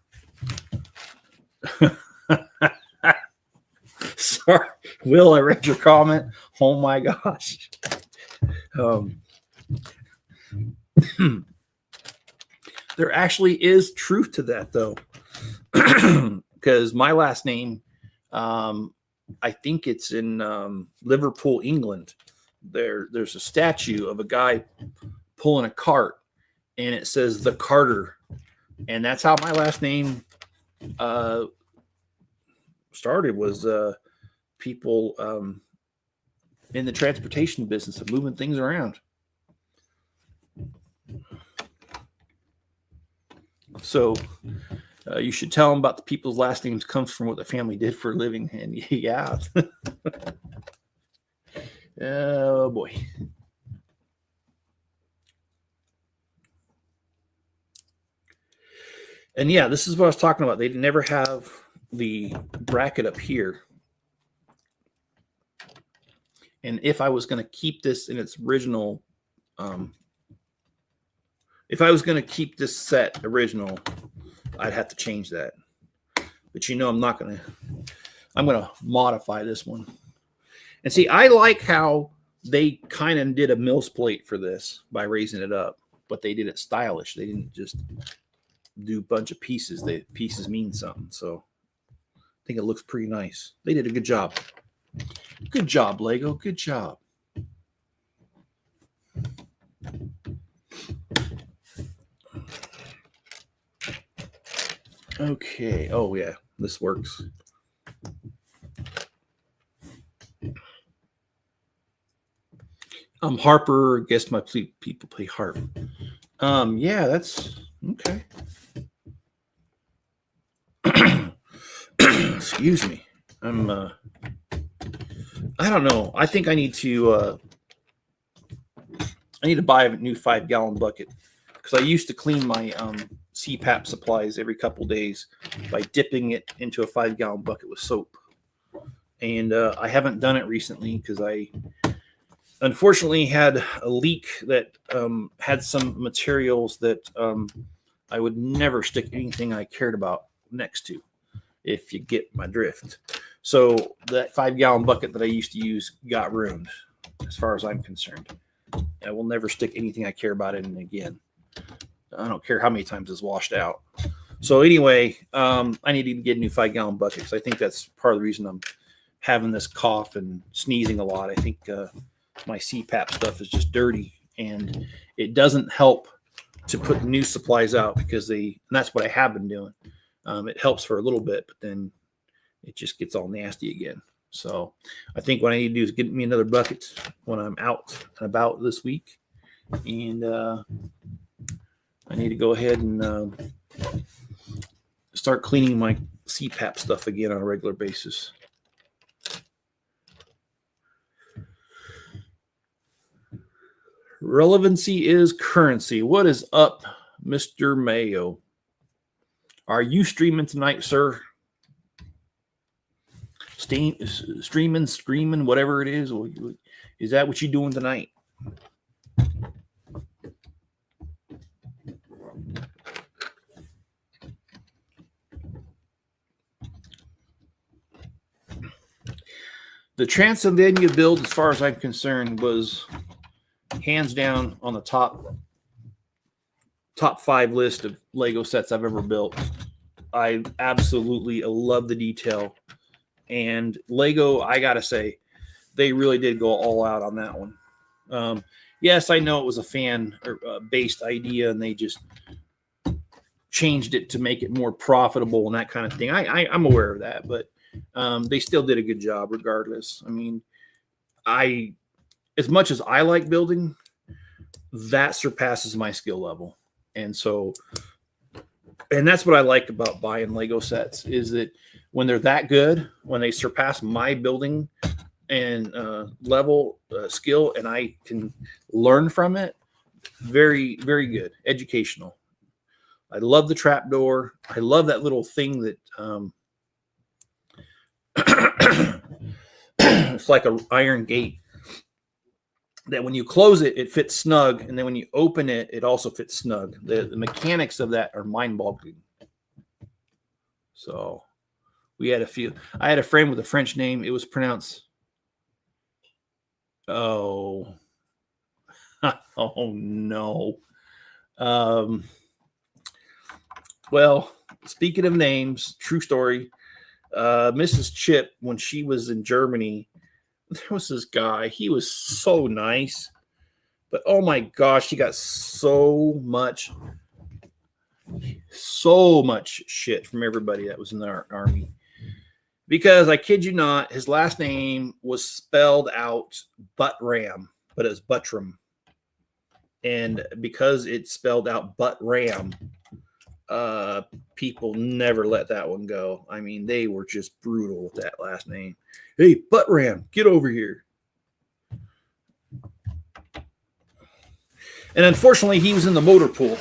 Sorry, Will, I read your comment. Oh my gosh. There actually is truth to that, though. Because my last name, I think it's in Liverpool, England. There's a statue of a guy pulling a cart, and it says the Carter, and that's how my last name started. Was people in the transportation business of moving things around. So You should tell them about the people's last names comes from what the family did for a living. And yeah. Oh, boy. And yeah, this is what I was talking about. They never have the bracket up here. And if I was going to keep this in its original, if I was going to keep this set original, I'd have to change that. But you know, I'm not going to. I'm going to modify this one. And see, I like how they kind of did a Mills plate for this by raising it up, but they did it stylish. They didn't just do a bunch of pieces. The pieces mean something. So I think it looks pretty nice. They did a good job. Good job, Lego. Good job. Okay. Oh, yeah. This works. Harper. Guess my people play harp. Yeah, that's okay. Excuse me. I don't know. I think I need to buy a new 5-gallon bucket because I used to clean my CPAP supplies every couple days by dipping it into a 5-gallon bucket with soap. And I haven't done it recently because I unfortunately had a leak that had some materials that I would never stick anything I cared about next to, if you get my drift. So that 5-gallon bucket that I used to use got ruined, as far as I'm concerned. I will never stick anything I care about in it again. I don't care how many times it's washed out. So anyway, I need to get a new 5-gallon bucket because I think that's part of the reason I'm having this cough and sneezing a lot. I think my CPAP stuff is just dirty, and it doesn't help to put new supplies out because and that's what I have been doing. It helps for a little bit, but then it just gets all nasty again. So I think what I need to do is get me another bucket when I'm out and about this week. And I need to go ahead and start cleaning my CPAP stuff again on a regular basis. Relevancy is currency. What is up, Mr. Mayo? Are you streaming tonight, sir? Streaming, screaming, whatever it is. Is that what you're doing tonight? The Transylvania build, as far as I'm concerned, was hands down on the top 5 list of Lego sets I've ever built. I absolutely love the detail. And Lego, I got to say, they really did go all out on that one. Yes, I know it was a fan-based idea, and they just changed it to make it more profitable and that kind of thing. I'm aware of that, but they still did a good job regardless. I mean, as much as I like building, that surpasses my skill level. And that's what I like about buying Lego sets, is that when they're that good, when they surpass my building and level skill, and I can learn from it, very, very good, educational. I love the trapdoor. I love that little thing that it's like an iron gate that when you close it, it fits snug, and then when you open it, it also fits snug. The mechanics of that are mind-boggling. So we had I had a friend with a French name. It was pronounced, oh no. Well, speaking of names, true story. Mrs. Chip, when she was in Germany, there was this guy. He was so nice, but oh my gosh, he got so much shit from everybody that was in our army. Because I kid you not, his last name was spelled out Buttram, but it's Buttram. And because it's spelled out Buttram, People never let that one go. I mean, they were just brutal with that last name. Hey, Butt Ram, get over here. And unfortunately, he was in the motor pool,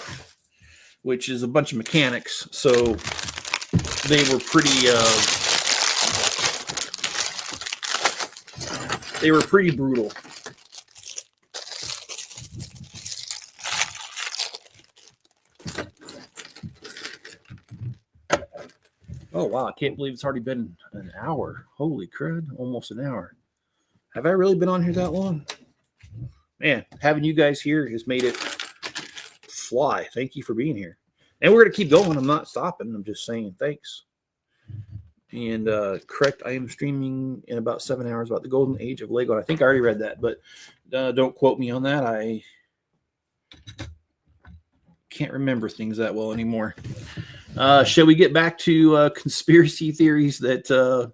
which is a bunch of mechanics. So they were pretty brutal. Oh, wow. I can't believe it's already been an hour. Holy crud. Almost an hour. Have I really been on here that long? Man, having you guys here has made it fly. Thank you for being here. And we're going to keep going. I'm not stopping. I'm just saying thanks. And correct, I am streaming in about 7 hours about the golden age of Lego. I think I already read that, but don't quote me on that. I can't remember things that well anymore. Shall we get back to conspiracy theories that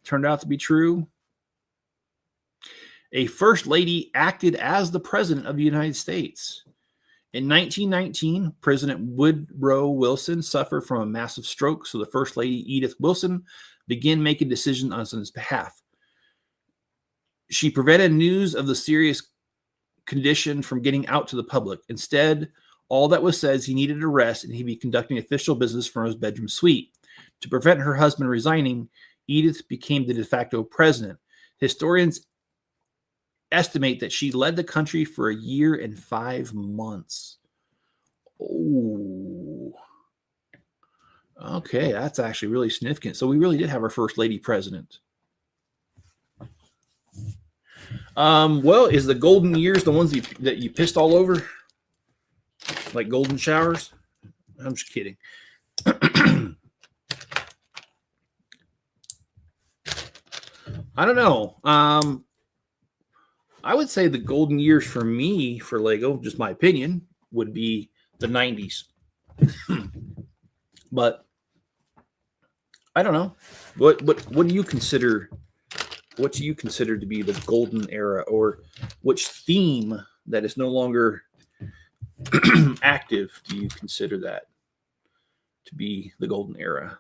turned out to be true? A first lady acted as the president of the United States. In 1919, President Woodrow Wilson suffered from a massive stroke, so the First Lady, Edith Wilson, began making decisions on his behalf. She prevented news of the serious condition from getting out to the public. Instead, all that was said is he needed a rest and he'd be conducting official business from his bedroom suite. To prevent her husband resigning, Edith became the de facto president. Historians estimate that she led the country for 1 year and 5 months. Oh, okay, that's actually really significant. So we really did have our first lady president. Well, is the golden years the ones that you pissed all over? Like golden showers? I'm just kidding. I don't know. I would say the golden years for me, for Lego, just my opinion, would be the 90s. But I don't know. What do you consider? What do you consider to be the golden era, or which theme that is no longer active do you consider that to be the golden era?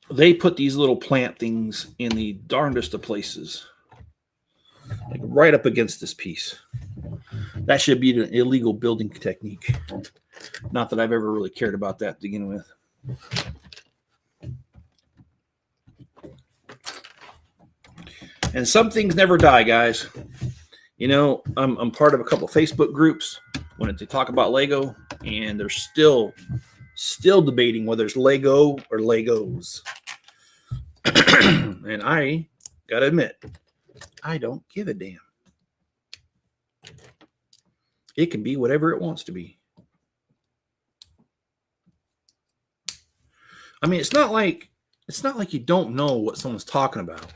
They put these little plant things in the darndest of places, like right up against this piece. That should be an illegal building technique. Not that I've ever really cared about that to begin with. And some things never die, guys. You know, I'm part of a couple Facebook groups when they talk about Lego, and they're still debating whether it's Lego or Legos. And I gotta admit, I don't give a damn. It can be whatever it wants to be. I mean, it's not like you don't know what someone's talking about.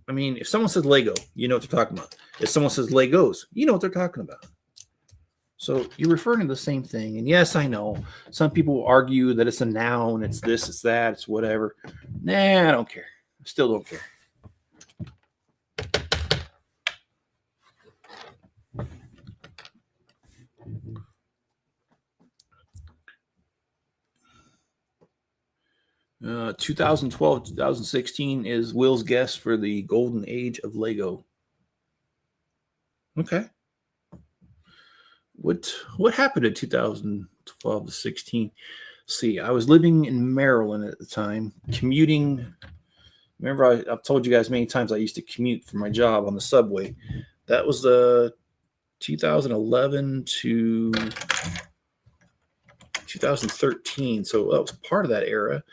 I mean, if someone says Lego, you know what they're talking about. If someone says Legos, you know what they're talking about. So you're referring to the same thing. And yes, I know some people will argue that it's a noun, it's this, it's that, it's whatever. Nah, I don't care. I still don't care. Uh, 2012, 2016 is Will's guess for the golden age of Lego. Okay. What happened in 2012 to 16? See, I was living in Maryland at the time, commuting. Remember, I've told you guys many times I used to commute for my job on the subway. That was the 2011 to 2013. So that was part of that era.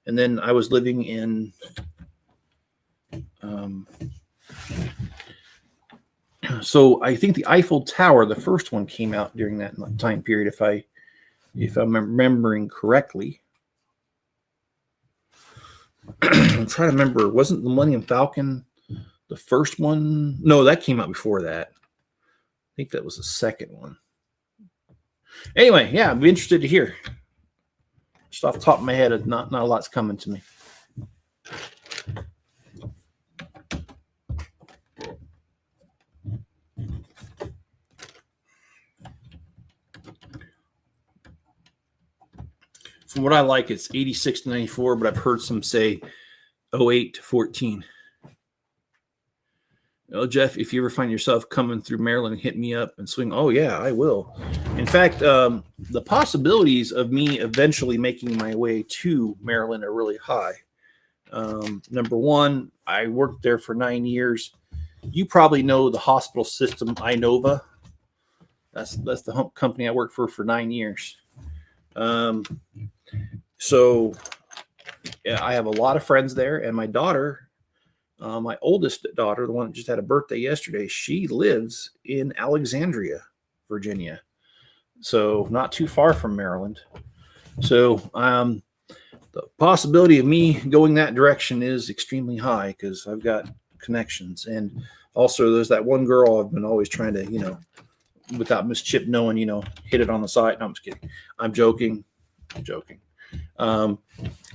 And then I was living in so I think the Eiffel Tower, the first one, came out during that time period, if I'm remembering correctly. I'm trying to remember. Wasn't the Millennium Falcon the first one? No, that came out before that. I think that was the second one. Anyway, yeah, I'd be interested to hear. Just off the top of my head, not a lot's coming to me. From what I like, it's 86 to 94, but I've heard some say 08 to 14. Oh, Jeff, if you ever find yourself coming through Maryland, hit me up and swing. Oh, yeah, I will. In fact, the possibilities of me eventually making my way to Maryland are really high. Number one, I worked there for 9 years. You probably know the hospital system, Inova. That's the company I worked for 9 years. So yeah, I have a lot of friends there, and my daughter, my oldest daughter, the one that just had a birthday yesterday, she lives in Alexandria, Virginia. So not too far from Maryland. So the possibility of me going that direction is extremely high because I've got connections. And also there's that one girl I've been always trying to, without Miss Chip knowing, hit it on the side. No, I'm just kidding. I'm joking. And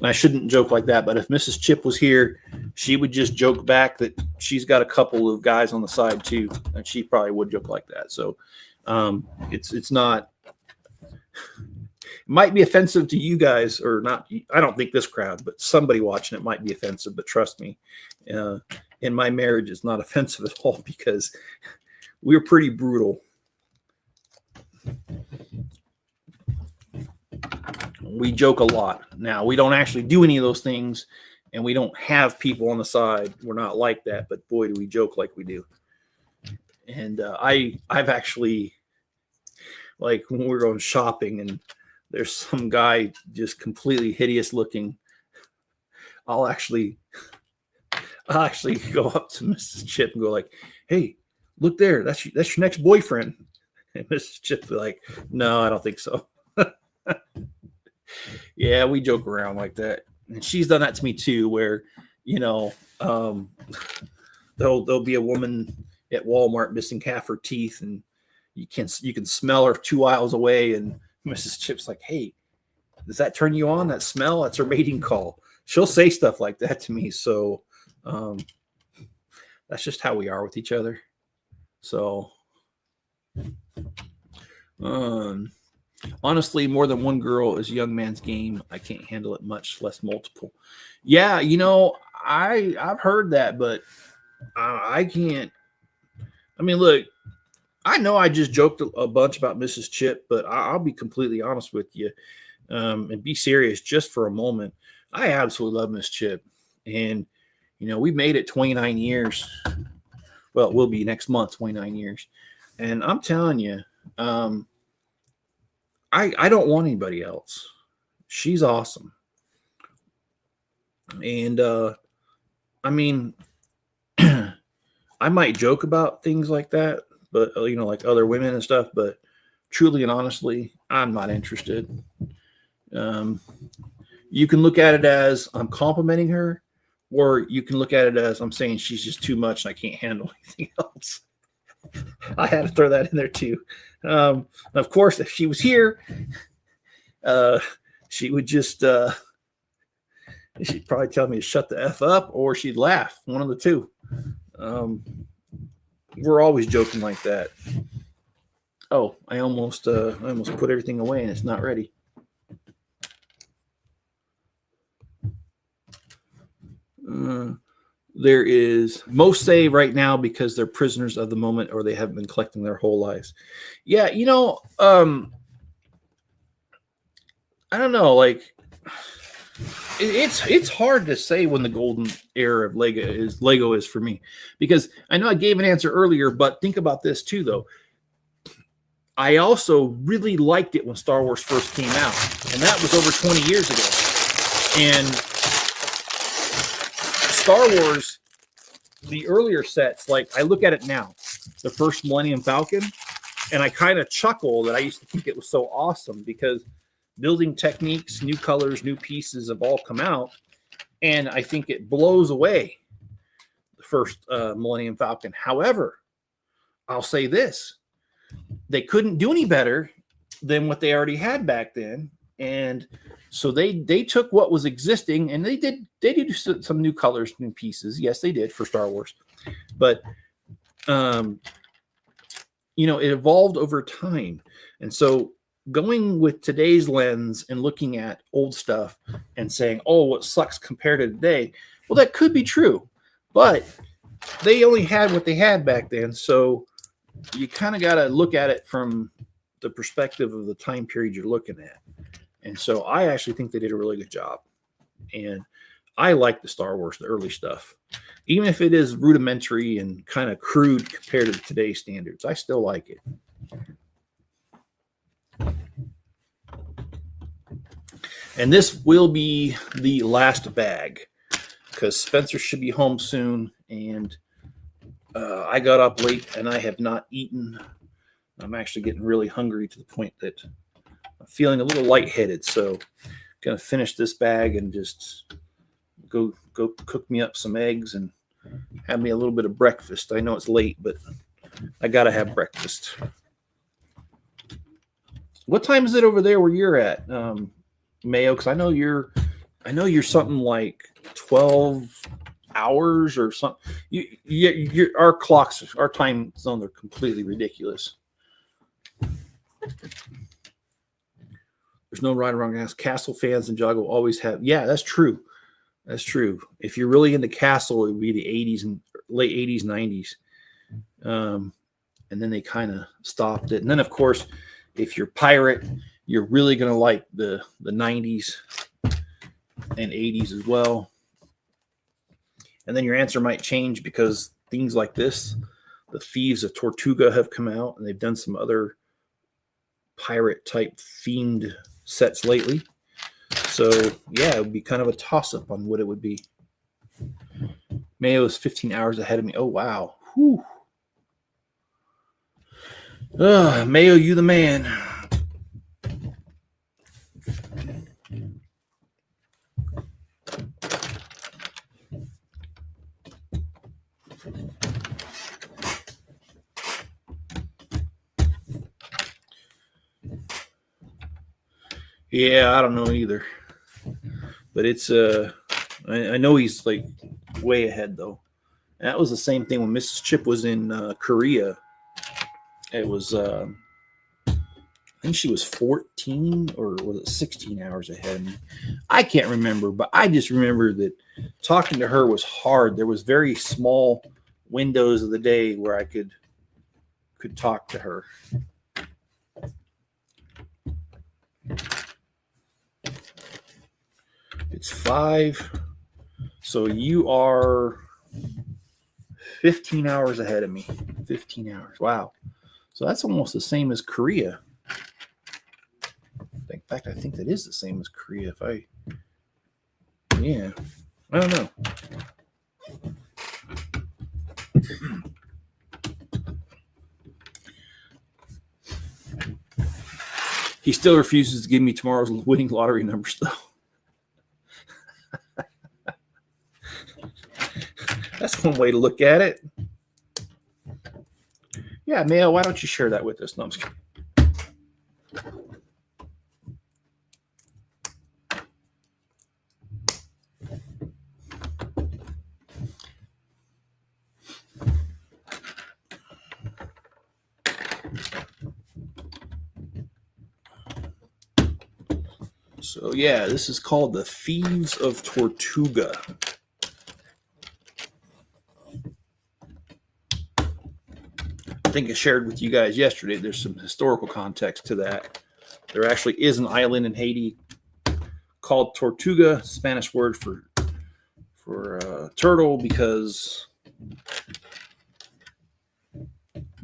I shouldn't joke like that, but if Mrs. Chip was here, she would just joke back that she's got a couple of guys on the side too, and she probably would joke like that. So it's not. It might be offensive to you guys or not. I don't think this crowd, but somebody watching it might be offensive. But trust me, in my marriage, it's not offensive at all because we're pretty brutal. We joke a lot. Now, we don't actually do any of those things, and we don't have people on the side. We're not like that, but boy, do we joke like we do. And I've actually, like when we're going shopping and there's some guy just completely hideous looking, I'll actually go up to Mrs. Chip and go like, "Hey, look there. That's your next boyfriend." And Mrs. Chip be like, "No, I don't think so." Yeah, we joke around like that, and she's done that to me too. Where, there'll be a woman at Walmart missing half her teeth, and you can smell her 2 aisles away, and Mrs. Chip's like, "Hey, does that turn you on? That smell? That's her mating call." She'll say stuff like that to me. So that's just how we are with each other. So honestly, more than one girl is a young man's game. I can't handle it, much less multiple. Yeah, I've heard that, but I can't. I mean, look, I know I just joked a bunch about Mrs. Chip, but I'll be completely honest with you and be serious just for a moment. I absolutely love Miss Chip, and we made it 29 years. Well, it will be next month, 29 years, and I'm telling you. I don't want anybody else. She's awesome. And I mean, I might joke about things like that, but like other women and stuff, but truly and honestly, I'm not interested. You can look at it as I'm complimenting her, or you can look at it as I'm saying she's just too much and I can't handle anything else. I had to throw that in there too. Of course, if she was here, she would just she'd probably tell me to shut the F up, or she'd laugh. One of the two. We're always joking like that. Oh, I almost put everything away and it's not ready. There is most say right now because they're prisoners of the moment or they haven't been collecting their whole lives. Yeah, I don't know. Like, it's hard to say when the golden era of Lego is for me, because I know I gave an answer earlier, but think about this too, though. I also really liked it when Star Wars first came out, and that was over 20 years ago. And Star Wars, the earlier sets, like I look at it now, the first Millennium Falcon, and I kind of chuckle that I used to think it was so awesome because building techniques, new colors, new pieces have all come out, and I think it blows away the first Millennium Falcon. However, I'll say this. They couldn't do any better than what they already had back then. And So they took what was existing and they did some new colors, new pieces. Yes, they did for Star Wars, but you know, it evolved over time. And so going with today's lens and looking at old stuff and saying, oh, what sucks compared to today, well, that could be true, but they only had what they had back then. So you kind of got to look at it from the perspective of the time period you're looking at. And so I actually think they did a really good job. And I like the Star Wars, the early stuff. Even if it is rudimentary and kind of crude compared to today's standards, I still like it. And this will be the last bag because Spencer should be home soon. And I got up late and I have not eaten. I'm actually getting really hungry to the point that I'm feeling a little lightheaded. So I'm going to finish this bag and just go cook me up some eggs and have me a little bit of breakfast. I know it's late, but I got to have breakfast. What time is it over there where you're at, Mayo? Because I know you're something like 12 hours or something. Our clocks, our time zones are completely ridiculous. There's no right or wrong answer. Castle fans and Jog will always have. Yeah, that's true. That's true. If you're really into Castle, it would be the 80s and late 80s, 90s. And then they kind of stopped it. And then, of course, if you're Pirate, you're really going to like the 90s and 80s as well. And then your answer might change because things like this, the Thieves of Tortuga have come out, and they've done some other pirate-type themed sets lately. So, yeah, it would be kind of a toss-up on what it would be. Mayo is 15 hours ahead of me. Oh, wow. Whew. Mayo, you the man. Yeah, I don't know either. But it's I know he's like way ahead though. And that was the same thing when Mrs. Chip was in Korea. It was I think she was 14 or was it 16 hours ahead of me. I can't remember, but I just remember that talking to her was hard. There was very small windows of the day where I could talk to her. It's 5. So you are 15 hours ahead of me. 15 hours. Wow. So that's almost the same as Korea. In fact, I think that is the same as Korea. Yeah. I don't know. He still refuses to give me tomorrow's winning lottery numbers, though. That's one way to look at it. Yeah, Mayo, why don't you share that with us? No, I'm just kidding. So, yeah, this is called the Thieves of Tortuga. I think I shared with you guys yesterday, there's some historical context to that. There actually is an island in Haiti called Tortuga, Spanish word for turtle, because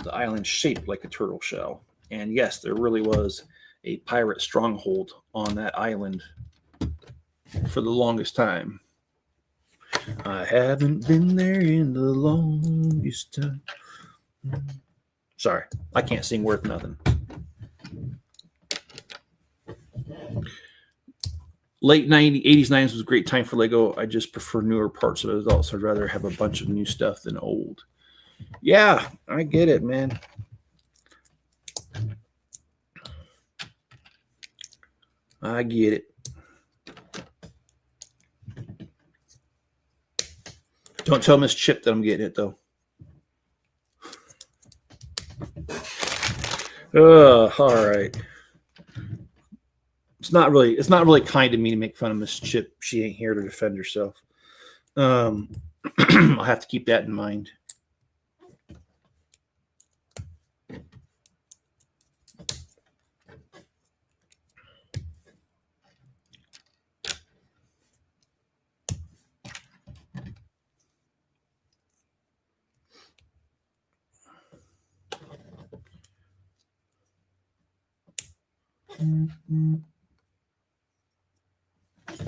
the island's shaped like a turtle shell. And yes, there really was a pirate stronghold on that island for the longest time. I haven't been there in the longest time. Sorry, I can't sing worth nothing. Late 90s, 80s, 90s was a great time for Lego. I just prefer newer parts of it. Also, I'd rather have a bunch of new stuff than old. Yeah, I get it, man. I get it. Don't tell Miss Chip that I'm getting it though. All right. It's not really kind of me to make fun of Miss Chip. She ain't here to defend herself. I'll have to keep that in mind.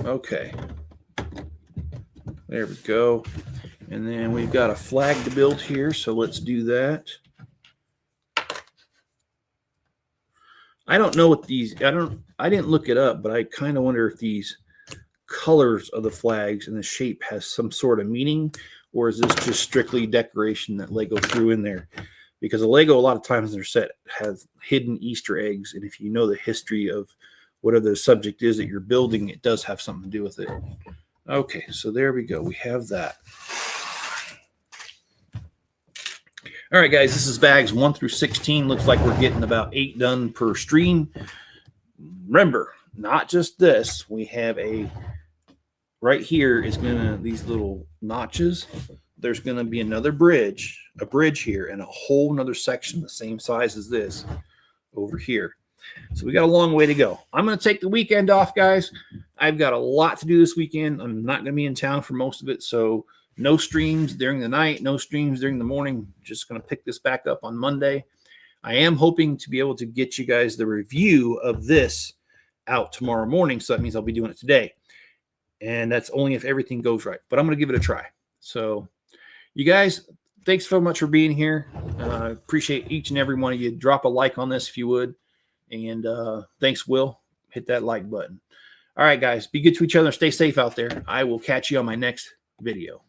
Okay. There we go. And then we've got a flag to build here, so let's do that. I don't know what these, I didn't look it up, but I kind of wonder if these colors of the flags and the shape has some sort of meaning, or is this just strictly decoration that Lego threw in there? Because a Lego, a lot of times their set has hidden Easter eggs, and if you know the history of whatever the subject is that you're building, it does have something to do with it. Okay, so there we go. We have that. All right, guys, this is bags 1 through 16. Looks like we're getting about 8 done per stream. Remember, not just this. We have right here is these little notches. There's gonna be another bridge, a bridge here, and a whole nother section the same size as this over here. So we got a long way to go. I'm going to take the weekend off, guys. I've got a lot to do this weekend. I'm not going to be in town for most of it, so no streams during the night, no streams during the morning. Just going to pick this back up on Monday. I am hoping to be able to get you guys the review of this out tomorrow morning, so that means I'll be doing it today. And that's only if everything goes right, but I'm going to give it a try. So you guys, thanks so much for being here. Appreciate each and every one of you. Drop a like on this if you would. And thanks, Will. Hit that like button. All right, guys. Be good to each other. Stay safe out there. I will catch you on my next video.